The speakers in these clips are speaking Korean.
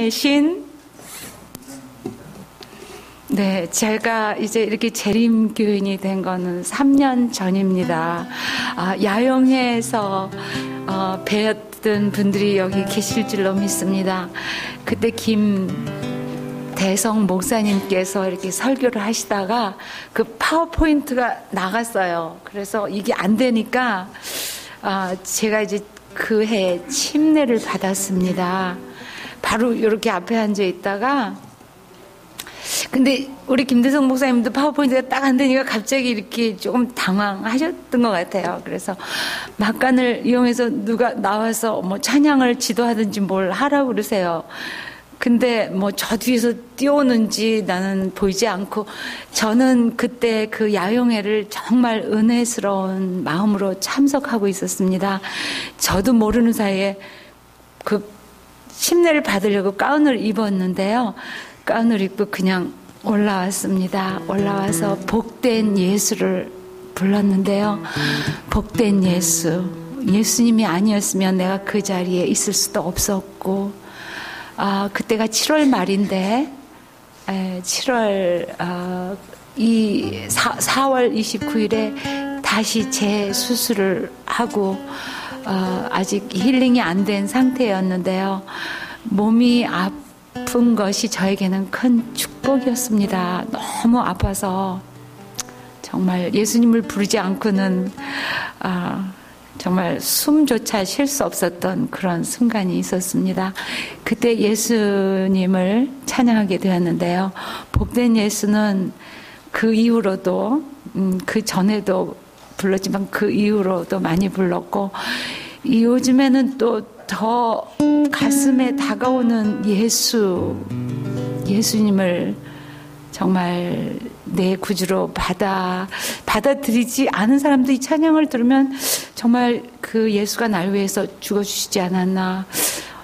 야영의 신. 네, 제가 이제 이렇게 재림교인이 된 거는 3년 전입니다. 야영회에서 배웠던 분들이 여기 계실 줄로 믿습니다. 그때 김대성 목사님께서 이렇게 설교를 하시다가 그 파워포인트가 나갔어요. 그래서 이게 안 되니까 제가 이제 그 해 침례를 받았습니다. 바로 이렇게 앞에 앉아 있다가 근데 우리 김대성 목사님도 파워포인트가 딱 안 되니까 갑자기 이렇게 조금 당황하셨던 것 같아요. 그래서 막간을 이용해서 누가 나와서 뭐 찬양을 지도하든지 뭘 하라고 그러세요. 근데 뭐 저 뒤에서 뛰어오는지 나는 보이지 않고 저는 그때 그 야영회를 정말 은혜스러운 마음으로 참석하고 있었습니다. 저도 모르는 사이에 그 침례를 받으려고 가운을 입었는데요. 가운을 입고 그냥 올라왔습니다. 올라와서 복된 예수를 불렀는데요. 복된 예수. 예수님이 아니었으면 내가 그 자리에 있을 수도 없었고, 그때가 7월 말인데, 4월 29일에 다시 재수술을 하고, 아직 힐링이 안 된 상태였는데요. 몸이 아픈 것이 저에게는 큰 축복이었습니다. 너무 아파서 정말 예수님을 부르지 않고는 정말 숨조차 쉴 수 없었던 그런 순간이 있었습니다. 그때 예수님을 찬양하게 되었는데요. 복된 예수는 그 이후로도 그 전에도 불렀지만 그 이후로도 많이 불렀고, 요즘에는 또 더 가슴에 다가오는 예수님을 정말 내 구주로 받아들이지 않은 사람도 이 찬양을 들으면 정말 그 예수가 날 위해서 죽어주시지 않았나,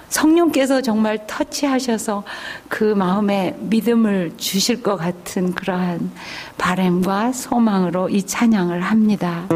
성령께서 정말 터치하셔서 그 마음에 믿음을 주실 것 같은 그러한 바람과 소망으로 이 찬양을 합니다.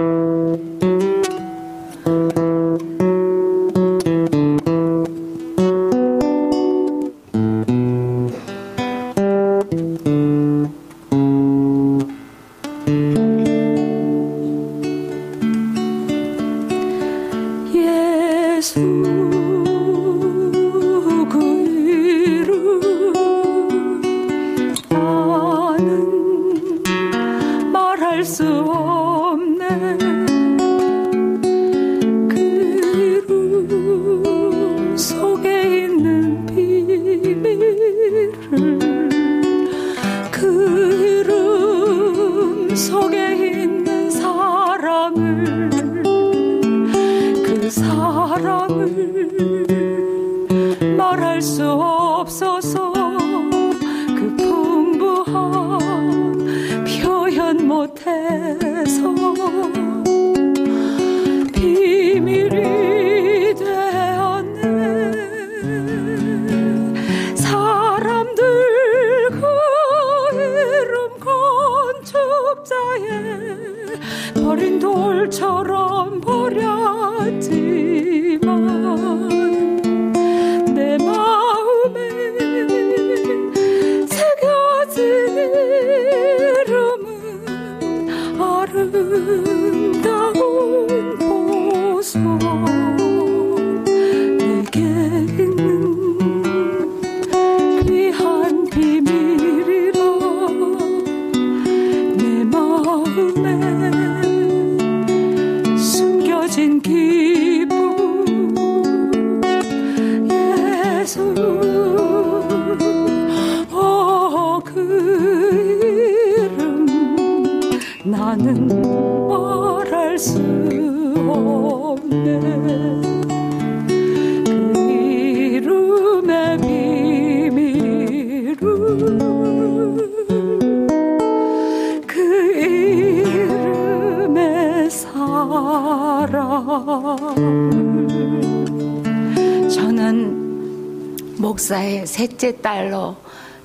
저는 목사의 셋째 딸로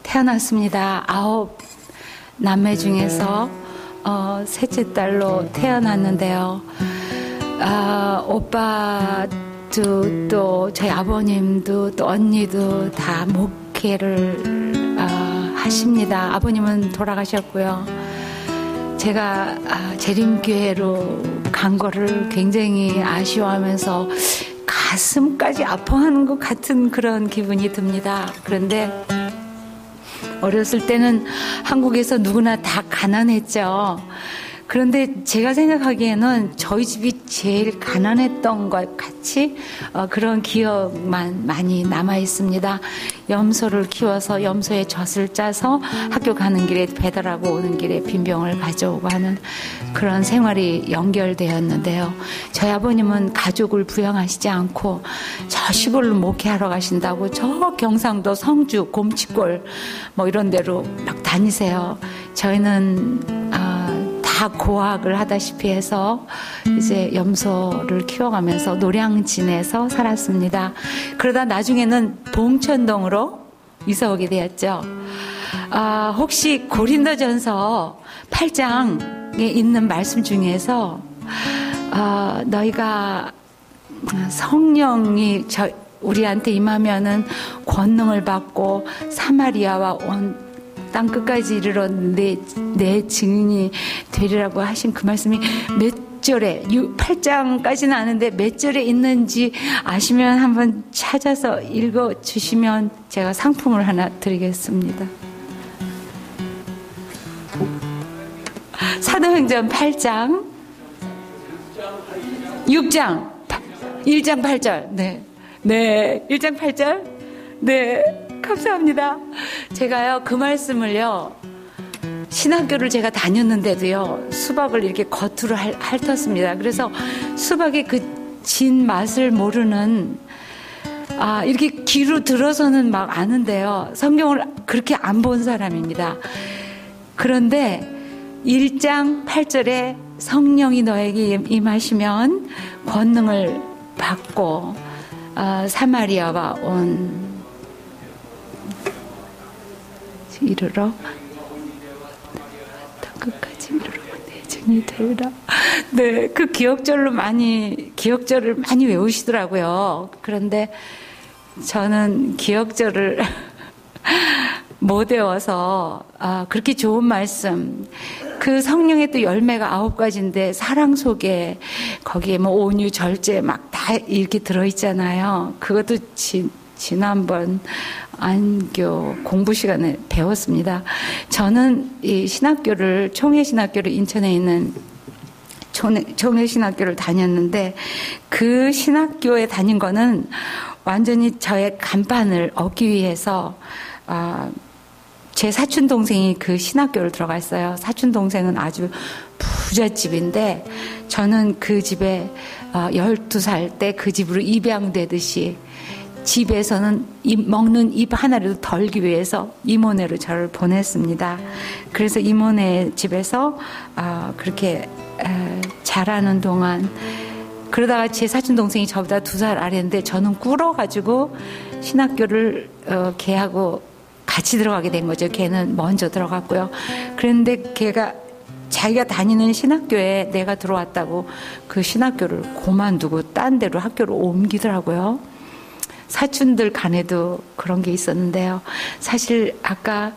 태어났습니다. 9 남매 중에서 셋째 딸로 태어났는데요. 오빠도 또 저희 아버님도 또 언니도 다 목회를 하십니다. 아버님은 돌아가셨고요. 제가 재림교회로 간 거를 굉장히 아쉬워하면서 가슴까지 아파하는 것 같은 그런 기분이 듭니다. 그런데 어렸을 때는 한국에서 누구나 다 가난했죠. 그런데 제가 생각하기에는 저희 집이 제일 가난했던 것 같이 그런 기억만 많이 남아 있습니다. 염소를 키워서 염소에 젖을 짜서 학교 가는 길에 배달하고 오는 길에 빈병을 가져오고 하는 그런 생활이 연결되었는데요. 저희 아버님은 가족을 부양하시지 않고 저 시골로 목회하러 가신다고 저 경상도 성주 곰치골 뭐 이런 데로 막 다니세요. 저희는 다 고학을 하다시피 해서 이제 염소를 키워가면서 노량진에서 살았습니다. 그러다 나중에는 봉천동으로 이사 오게 되었죠. 혹시 고린도전서 8장에 있는 말씀 중에서 너희가 성령이 우리한테 임하면은 권능을 받고 사마리아와 온 땅 끝까지 이르러 내 증인이 되리라고 하신 그 말씀이 몇 절에 8장까지는 아는데 몇 절에 있는지 아시면 한번 찾아서 읽어주시면 제가 상품을 하나 드리겠습니다. 사도행전 8장 6장 1장 8절 네 1장 8절 네 감사합니다. 제가요 그 말씀을요 신학교를 제가 다녔는데도요 수박을 이렇게 겉으로 핥았습니다. 그래서 수박의 그 진 맛을 모르는 이렇게 귀로 들어서는 막 아는데요 성경을 그렇게 안 본 사람입니다. 그런데 1장 8절에 성령이 너에게 임하시면 권능을 받고 사마리아와 온 이르러 끝까지 이르러 내 증이 되리라. 네, 그 기억절을 많이 외우시더라고요. 그런데 저는 기억절을 못 외워서 그렇게 좋은 말씀. 그 성령의 또 열매가 9가지인데 사랑 속에 거기에 뭐 온유, 절제 막 다 이렇게 들어있잖아요. 그것도 지난번 안교 공부 시간에 배웠습니다. 저는 이 신학교를 총회신학교를 인천에 있는 총회신학교를 다녔는데 그 신학교에 다닌 거는 완전히 저의 간판을 얻기 위해서 제 사촌 동생이 그 신학교를 들어갔어요. 사촌 동생은 아주 부잣집인데 저는 그 집에 12살 때 그 집으로 입양되듯이 집에서는 먹는 입 하나라도 덜기 위해서 이모네로 저를 보냈습니다. 그래서 이모네 집에서 그렇게 자라는 동안 그러다가 제 사촌 동생이 저보다 2살 아래인데 저는 꿇어가지고 신학교를 걔하고 같이 들어가게 된 거죠. 걔는 먼저 들어갔고요. 그런데 걔가 자기가 다니는 신학교에 내가 들어왔다고 그 신학교를 그만두고 딴 데로 학교를 옮기더라고요. 사촌들 간에도 그런 게 있었는데요. 사실 아까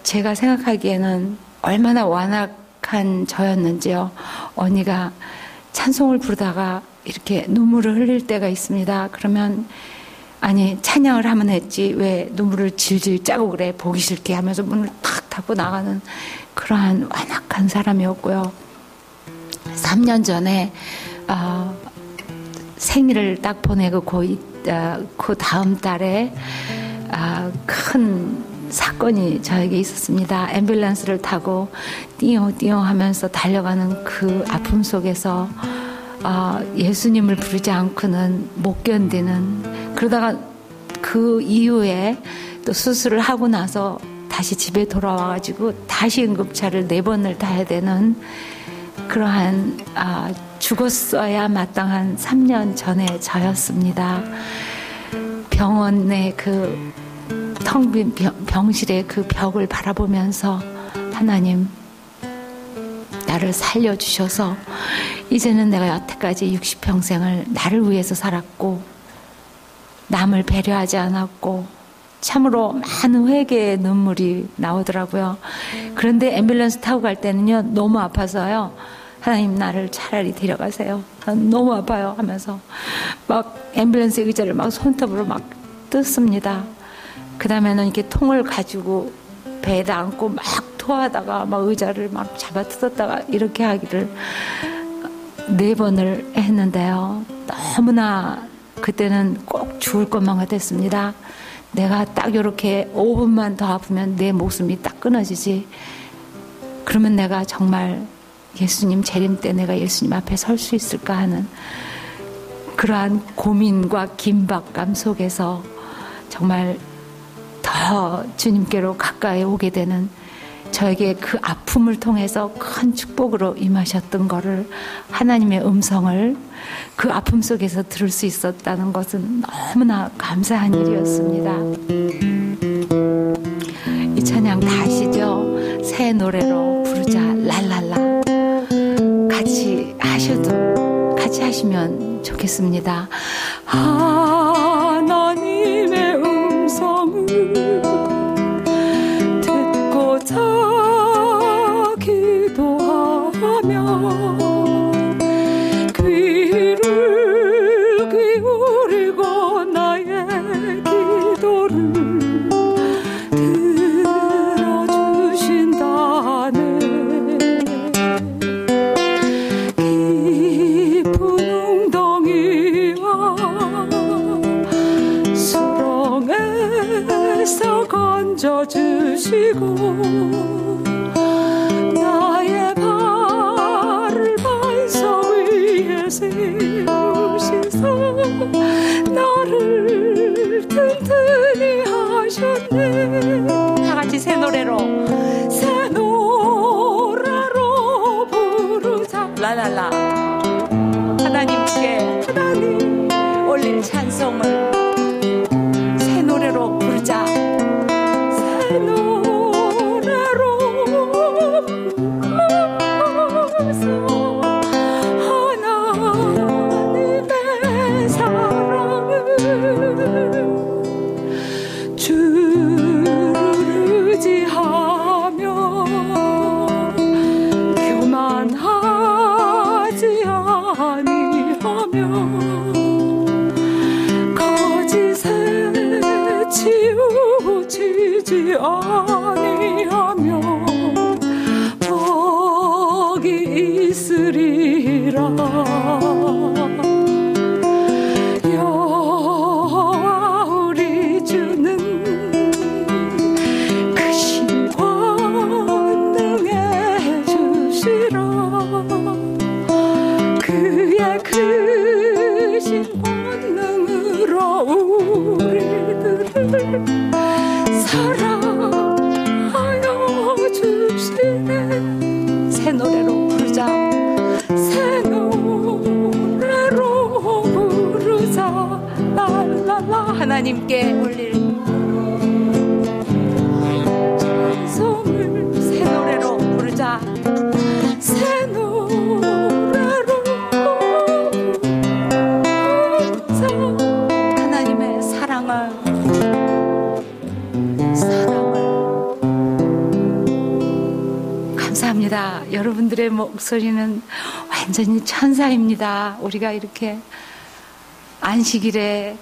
제가 생각하기에는 얼마나 완악한 저였는지요. 언니가 찬송을 부르다가 이렇게 눈물을 흘릴 때가 있습니다. 그러면 아니 찬양을 하면 했지 왜 눈물을 질질 짜고 그래 보기 싫게 하면서 문을 탁 닫고 나가는 그러한 완악한 사람이었고요. 3년 전에 생일을 딱 보내고 그 다음 달에 큰 사건이 저에게 있었습니다. 앰뷸런스를 타고 띠용띠용 하면서 달려가는 그 아픔 속에서 예수님을 부르지 않고는 못 견디는, 그러다가 그 이후에 또 수술을 하고 나서 다시 집에 돌아와가지고 다시 응급차를 4번을 타야 되는 그러한 죽었어야 마땅한 3년 전에 저였습니다. 병원의 그 텅 빈 병실의 그 벽을 바라보면서 하나님 나를 살려주셔서 이제는 내가 여태까지 60평생을 나를 위해서 살았고 남을 배려하지 않았고 참으로 많은 회개의 눈물이 나오더라고요. 그런데 앰뷸런스 타고 갈 때는요, 너무 아파서요. 하나님, 나를 차라리 데려가세요. 난 너무 아파요 하면서 막 앰뷸런스 의자를 막 손톱으로 막 뜯습니다. 그 다음에는 이렇게 통을 가지고 배에다 안고 막 토하다가 막 의자를 막 잡아 뜯었다가 이렇게 하기를 4번을 했는데요. 너무나 그때는 꼭 죽을 것만 같았습니다. 내가 딱 이렇게 5분만 더 아프면 내 목숨이 딱 끊어지지. 그러면 내가 정말 예수님 재림 때 내가 예수님 앞에 설 수 있을까 하는 그러한 고민과 긴박감 속에서 정말 더 주님께로 가까이 오게 되는, 저에게 그 아픔을 통해서 큰 축복으로 임하셨던 거를, 하나님의 음성을 그 아픔 속에서 들을 수 있었다는 것은 너무나 감사한 일이었습니다. 이 찬양 다 아시죠? 새 노래로 부르자 랄랄라. 같이 하시면 좋겠습니다. 하나님의 음성을 듣고자 기도하며 귀를 기울이고 나의 기도를 들어주신다네. 깊은 웅덩이와 수렁에서 건져주시고 나의 발을 반석 위에 세우시사 나를 튼튼히 하셨네. 다 같이 새 노래로 부르자 랄랄라. 하나님께 하나님 올릴 찬송을 새 노래로 부르자. 새 노래로 부르서 하나님의 사랑을 주를 의지하며 교만하지 아니하며 거짓에 치우치지 아니하며 복이 있으리라. 여호와 우리 주는 크신 권능해 주시라. 그의 크신 권능으로 우리들을 사랑하여 주시네. 새 노래로 부르자. 새 노래로 부르자 랄랄라. 하나님께 올릴 찬송을 새 노래로 부르자. 새 노래로 부르자. 하나님의 사랑을 감사합니다. 여러분들의 목소리는 완전히 천사입니다. 우리가 이렇게 안식일에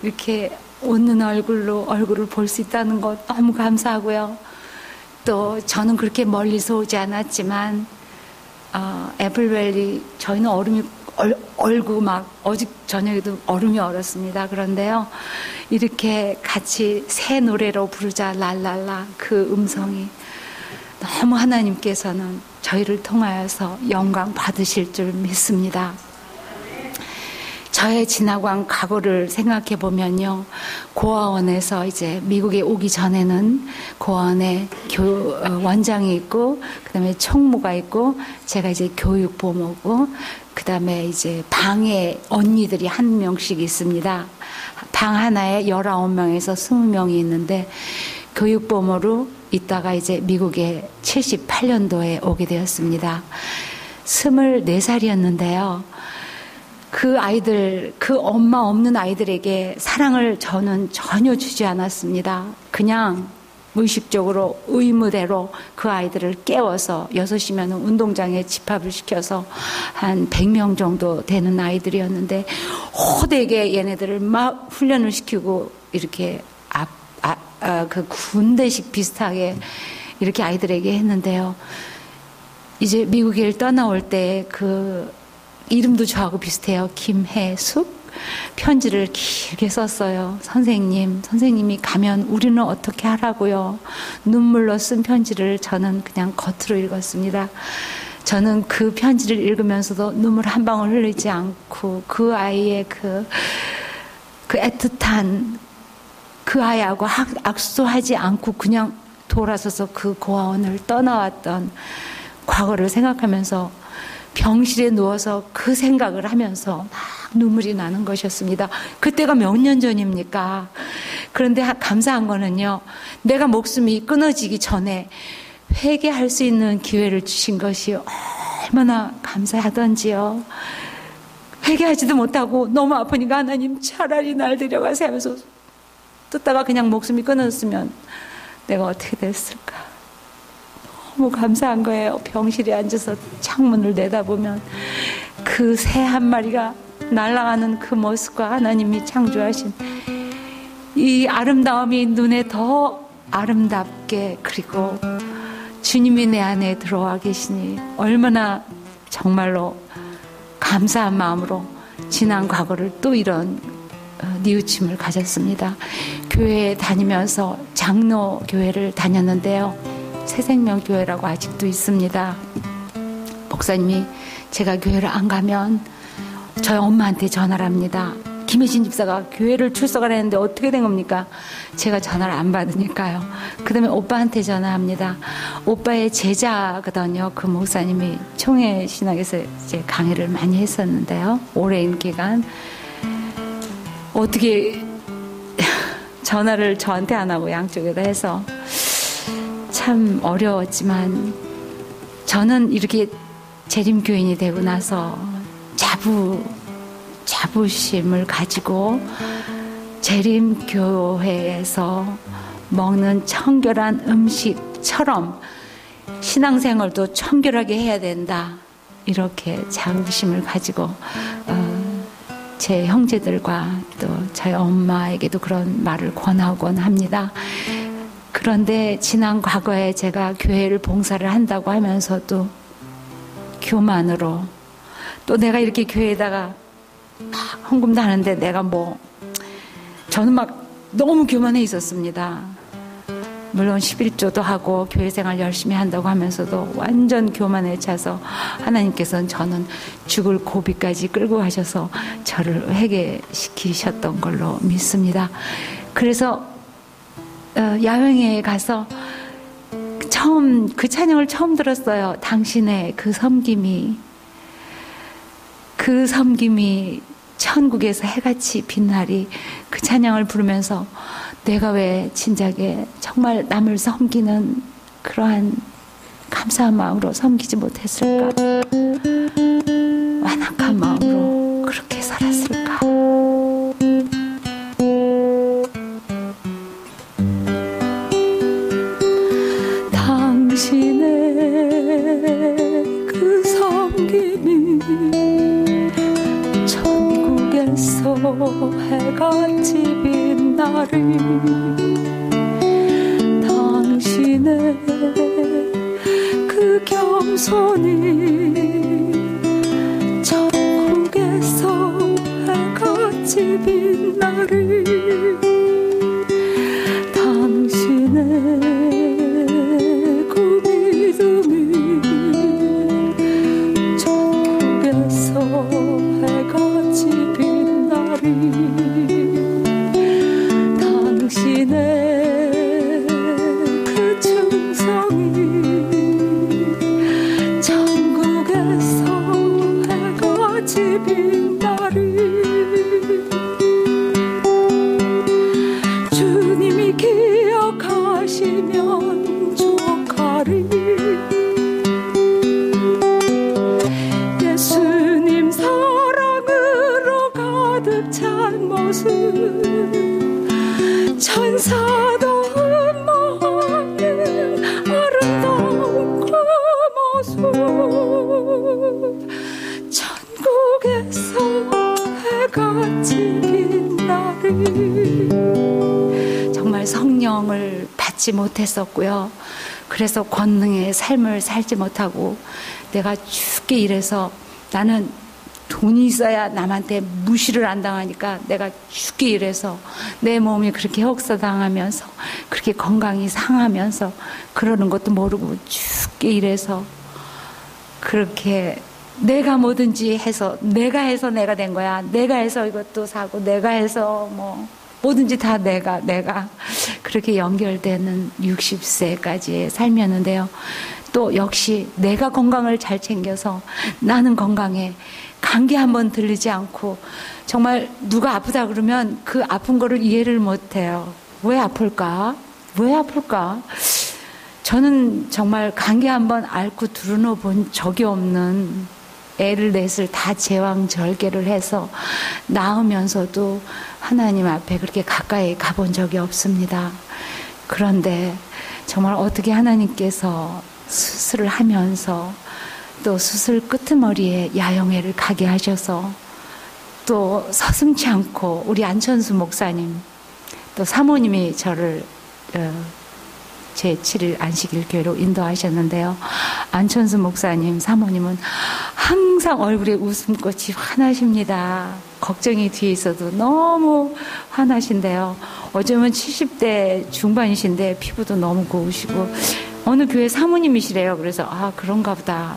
이렇게 웃는 얼굴로 얼굴을 볼 수 있다는 것 너무 감사하고요. 또 저는 그렇게 멀리서 오지 않았지만 애플밸리 저희는 얼음이 얼고 막 어제 저녁에도 얼음이 얼었습니다. 그런데요, 이렇게 같이 새 노래로 부르자 랄랄라 그 음성이 너무 하나님께서는 저희를 통하여서 영광 받으실 줄 믿습니다. 저의 지나간 과거를 생각해 보면요, 고아원에서 이제 미국에 오기 전에는 고아원에 원장이 있고, 그 다음에 총무가 있고, 제가 이제 교육보모고, 그 다음에 이제 방에 언니들이 한 명씩 있습니다. 방 하나에 19명에서 20명이 있는데, 교육보모로 있다가 이제 미국에 78년도에 오게 되었습니다. 24살이었는데요. 그 아이들, 그 엄마 없는 아이들에게 사랑을 저는 전혀 주지 않았습니다. 그냥 무의식적으로 의무대로 그 아이들을 깨워서 6시면 운동장에 집합을 시켜서 한 100명 정도 되는 아이들이었는데 호되게 얘네들을 막 훈련을 시키고 이렇게 그 군대식 비슷하게 이렇게 아이들에게 했는데요. 이제 미국에 떠나올 때 그 이름도 저하고 비슷해요. 김혜숙. 편지를 길게 썼어요. 선생님이 가면 우리는 어떻게 하라고요? 눈물로 쓴 편지를 저는 그냥 겉으로 읽었습니다. 저는 그 편지를 읽으면서도 눈물 한 방울 흘리지 않고 그 아이의 그 애틋한 그 아이하고 악수하지 않고 그냥 돌아서서 그 고아원을 떠나왔던 과거를 생각하면서 병실에 누워서 그 생각을 하면서 막 눈물이 나는 것이었습니다. 그때가 몇 년 전입니까? 그런데 감사한 거는요, 내가 목숨이 끊어지기 전에 회개할 수 있는 기회를 주신 것이 얼마나 감사하던지요. 회개하지도 못하고 너무 아프니까 하나님 차라리 날 데려가세요 하면서 뜯다가 그냥 목숨이 끊어졌으면 내가 어떻게 됐을까? 너무 감사한 거예요. 병실에 앉아서 창문을 내다보면 그 새 한 마리가 날아가는 그 모습과 하나님이 창조하신 이 아름다움이 눈에 더 아름답게, 그리고 주님이 내 안에 들어와 계시니 얼마나 정말로 감사한 마음으로 지난 과거를 또 이런 뉘우침을 가졌습니다. 교회에 다니면서 장로교회를 다녔는데요. 새생명교회라고 아직도 있습니다. 목사님이 제가 교회를 안 가면 저희 엄마한테 전화를 합니다. 김혜진 집사가 교회를 출석을 했는데 어떻게 된 겁니까? 제가 전화를 안 받으니까요. 그 다음에 오빠한테 전화합니다. 오빠의 제자거든요. 그 목사님이 총회 신학에서 이제 강의를 많이 했었는데요. 오랜 기간. 어떻게 전화를 저한테 안 하고 양쪽에다 해서 참 어려웠지만, 저는 이렇게 재림교인이 되고 나서 자부심을 가지고 재림교회에서 먹는 청결한 음식처럼 신앙생활도 청결하게 해야 된다, 이렇게 자부심을 가지고 제 형제들과 또 저희 엄마에게도 그런 말을 권하곤 합니다. 그런데 지난 과거에 제가 교회를 봉사를 한다고 하면서도 교만으로, 또 내가 이렇게 교회에다가 헌금도 하는데 내가 저는 막 너무 교만해 있었습니다. 물론 11조도 하고 교회 생활 열심히 한다고 하면서도 완전 교만에 차서 하나님께서는 저는 죽을 고비까지 끌고 가셔서 저를 회개시키셨던 걸로 믿습니다. 그래서 야외에 가서 그 찬양을 처음 들었어요. 당신의 그 섬김이 천국에서 해같이 빛나리, 그 찬양을 부르면서 내가 왜 진작에 정말 남을 섬기는 그러한 감사한 마음으로 섬기지 못했을까? 완악한 마음으로 그렇게 살았을까? 당신의 그 섬김이 천국에서 해같이 빛나리, 당신의 그 겸손이 천국에서 해같이 빛나리, 당신의 그 믿음이 천국에서 해같이 빛나리, 당신의 그 충성이 천국에 정말 성령을 받지 못했었고요. 그래서 권능의 삶을 살지 못하고 내가 죽게 일해서 나는 돈이 있어야 남한테 무시를 안 당하니까 내가 죽게 일해서 내 몸이 그렇게 혹사당하면서 그렇게 건강이 상하면서 그러는 것도 모르고 죽게 일해서 그렇게 내가 뭐든지 해서 내가 된 거야. 내가 해서 이것도 사고 내가 해서 뭐 뭐든지 다 내가 그렇게 연결되는 60세까지의 삶이었는데요. 또 역시 내가 건강을 잘 챙겨서 나는 건강해. 감기 한번 들리지 않고 정말 누가 아프다 그러면 그 아픈 거를 이해를 못해요. 왜 아플까? 저는 정말 감기 한번 앓고 드러눠 본 적이 없는 애를 넷을 다 제왕절개를 해서 낳으면서도 하나님 앞에 그렇게 가까이 가본 적이 없습니다. 그런데 정말 어떻게 하나님께서 수술을 하면서 또 수술 끄트머리에 야영회를 가게 하셔서 또 서슴지 않고 우리 안천수 목사님 또 사모님이 저를 제7일 안식일 교회로 인도하셨는데요. 안천수 목사님 사모님은 항상 얼굴에 웃음꽃이 환하십니다. 걱정이 뒤에 있어도 너무 환하신데요. 어쩌면 70대 중반이신데 피부도 너무 고우시고 어느 교회 사모님이시래요. 그래서 그런가 보다.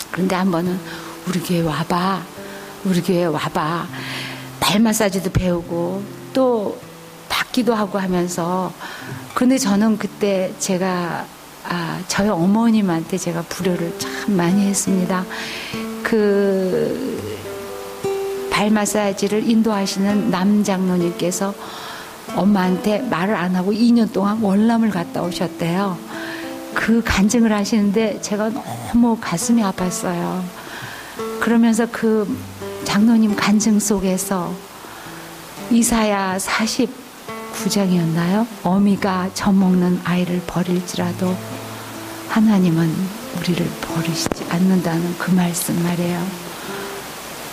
그런데 한 번은 우리 교회 와봐. 발 마사지도 배우고 또 받기도 하고 하면서 근데 저는 그때 제가 저희 어머님한테 제가 불효를 참 많이 했습니다. 그 발 마사지를 인도하시는 남 장로님께서 엄마한테 말을 안 하고 2년 동안 월남을 갔다 오셨대요. 그 간증을 하시는데 제가 너무 가슴이 아팠어요. 그러면서 그 장로님 간증 속에서 이사야 49장이었나요? 어미가 젖먹는 아이를 버릴지라도 하나님은 우리를 버리시지 않는다는 그 말씀 말이에요.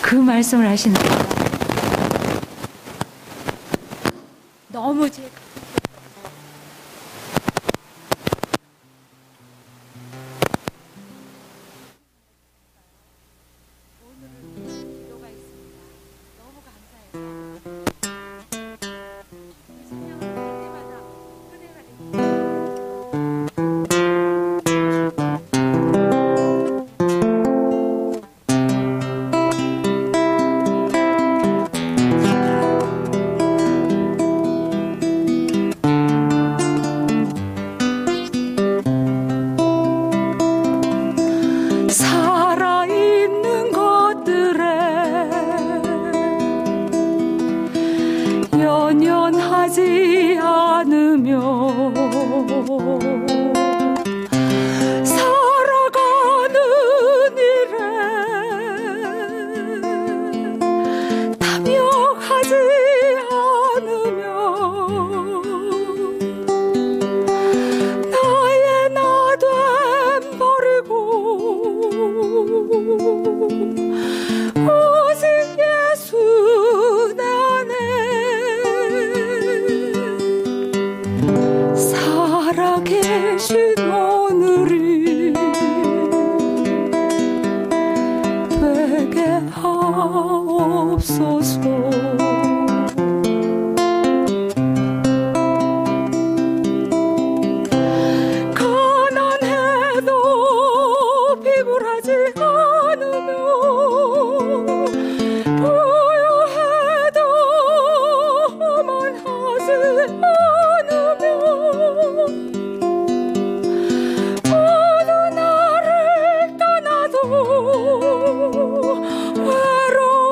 그 말씀을 하시는 거예요. 너무 연연하지 않으며 살아가는 일에 탐욕하지 않으며 나의 나됨 버리고 오직 예수 내 안에 살아계신 오늘이 되게 하옵소서. 가난해도 비굴하지 않으며 부유해도 오만하지 않으며 어느 나를 떠나도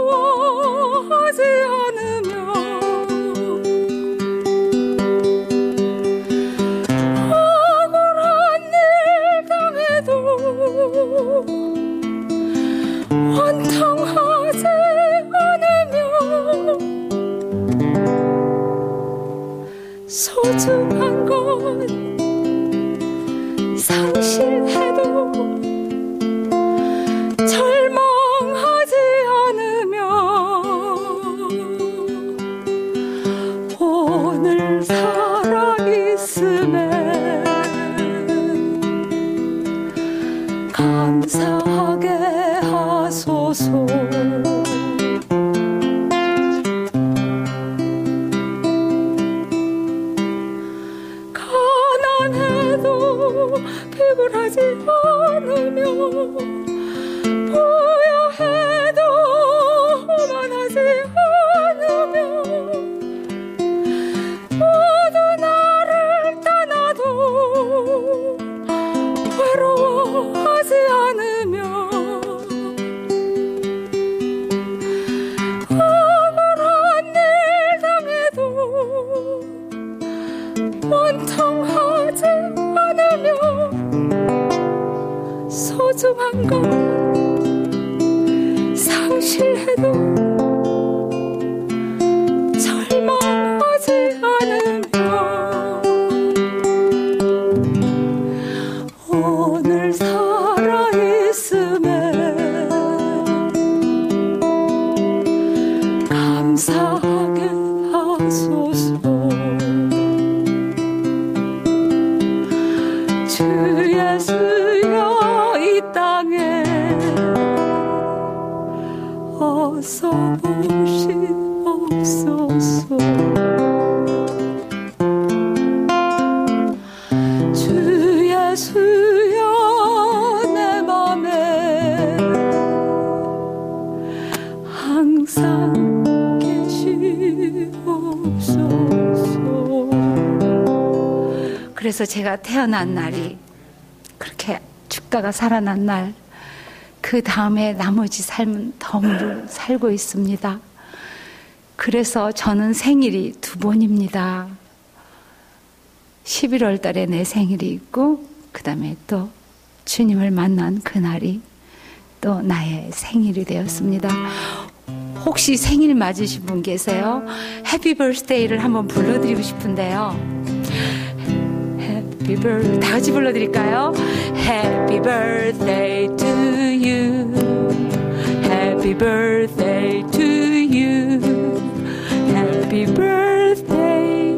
외로워하지 않으며 억울한 일 당해도 원통하지 않으며 소중한 것 상실해도 절망하지 않으며 오늘 살아 살아있음에 감사하게 하소서. 가난해도 비굴하지 않으며 부여해도 오만하지 않으며 모두 나를 떠나도 외로워하지 않으며 억울한 일 당해도 원통하지 않으며 소중한 것 상실해도 절망하지 않으며 오늘 살아있음에 감사하게 하소서. 주 예수여 이 땅에 어서 오시옵소서. 주 예수여 내 맘에 항상 계시옵소서. 그래서 제가 태어난 날이 그렇게 죽다가 살아난 날, 그 다음에 나머지 삶은 덤으로 살고 있습니다. 그래서 저는 생일이 2번입니다. 11월 달에 내 생일이 있고, 그 다음에 또 주님을 만난 그날이 또 나의 생일이 되었습니다. 혹시 생일 맞으신 분 계세요? 해피 버스데이를 한번 불러드리고 싶은데요. 다 같이 불러드릴까요? Happy birthday to you. Happy birthday to you. Happy birthday.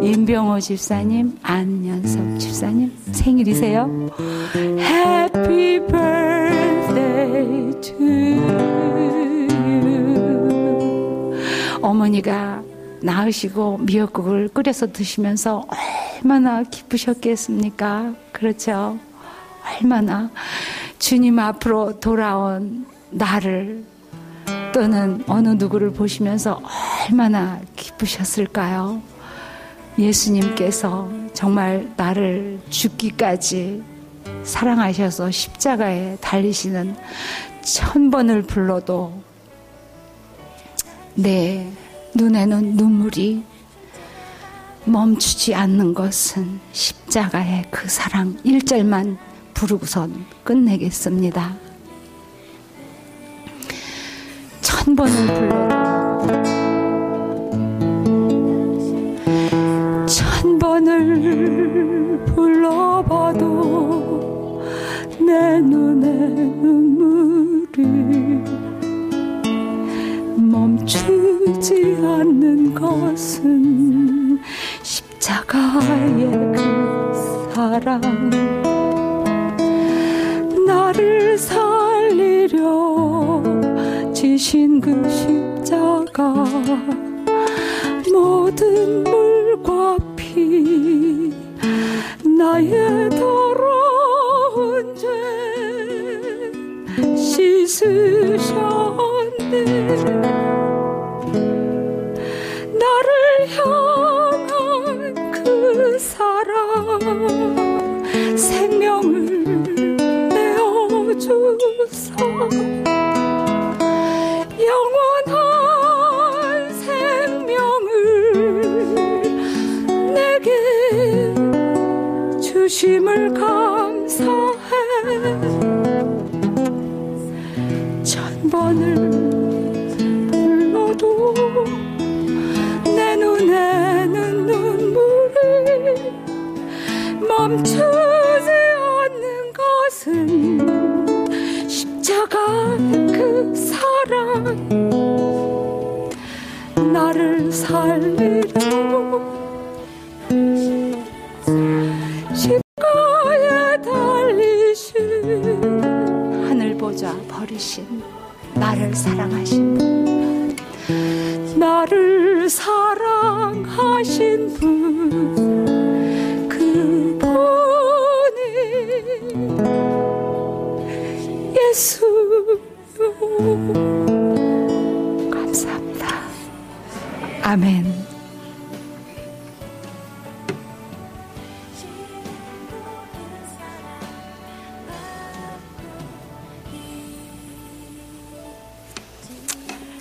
임병호 집사님, 안연석 집사님 생일이세요? Happy birthday to you. 어머니가 낳으시고 미역국을 끓여서 드시면서 얼마나 기쁘셨겠습니까? 그렇죠? 얼마나 주님 앞으로 돌아온 나를 또는 어느 누구를 보시면서 얼마나 기쁘셨을까요? 예수님께서 정말 나를 죽기까지 사랑하셔서 십자가에 달리시는 1000번을 불러도 내 눈에는 눈물이 멈추지 않는 것은 십자가의 그 사랑 1절만 부르고선 끝내겠습니다. 1000번을 불러도 1000번을 불러봐도 내 눈에 눈물이 멈추지 않는 것은 십자가의 그 사랑. 나를 살리려 지신 그 십자가, 모든 물과 피 나의 더러운 죄 씻으셨네. 나를 향한 그 사랑, 생명을 내어주사 영원한 생명을 내게 주심을 감사해. 1000번을 불러도 내 눈에는 눈물이 멈추지 않는 것은 십자가 그 사랑. 나를 살리려 그분이 예수요. 감사합니다. 아멘.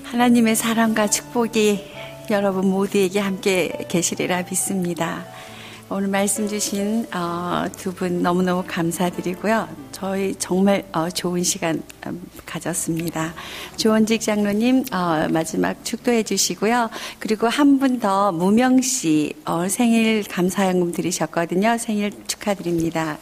하나님의 사랑과 축복이 여러분 모두에게 함께 계시리라 믿습니다. 오늘 말씀 주신 두 분 너무너무 감사드리고요. 저희 정말 좋은 시간 가졌습니다. 조원직 장로님 마지막 축도해 주시고요. 그리고 한 분 더 무명 씨 생일 감사연금 드리셨거든요. 생일 축하드립니다.